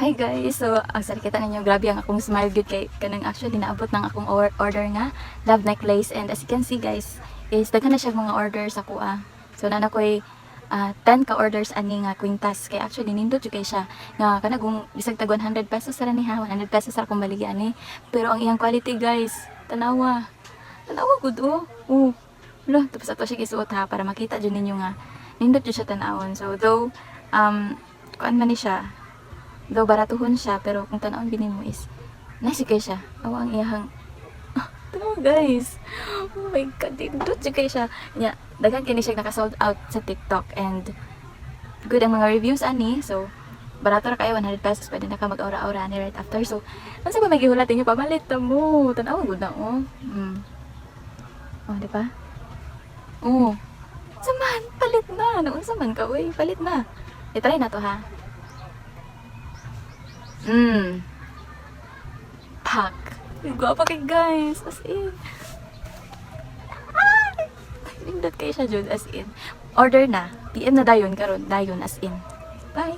Hi guys! So, ang kita ninyo, grabe ang akong smile good kay kanang actually naabot ng akong order nga love necklace, and as you can see guys is daghan na siya mga orders ako So na ko'y 10 ka orders ani nga kwintas kay actually nindot jud kay siya nga kanagong bisag tag 100 pesos ra ni 100 pesos ra akong baligyan ni, pero ang iyang quality guys tanawa gud Lo, tapos ato siya gisuot para makita jud ninyo nga nindot jud siya tanawon. So though kuan man ni siya, though baratuhon siya, pero kung tanawon binin mo is nice kay siya. Awa ang iyahang tanaw guys, oh my god, nindot jud kay siya nya. Daghan kini siya naka-sold out sa TikTok, and good ang mga reviews ani. So barato ra kayo, 100 pesos, pwede na ka mag-aura-aura ani right after. So unsa ba may gihulat ninyo, pamalit ta mo, tanaw gud na di ba? Saman, palit na. Naunsa man ka, uy, palit na. I-try na to ha. Pak. Gwapa kay guys, as in. Nindot kay siya jud as in. Order na. PM na dayon karon, dayon as in. Bye.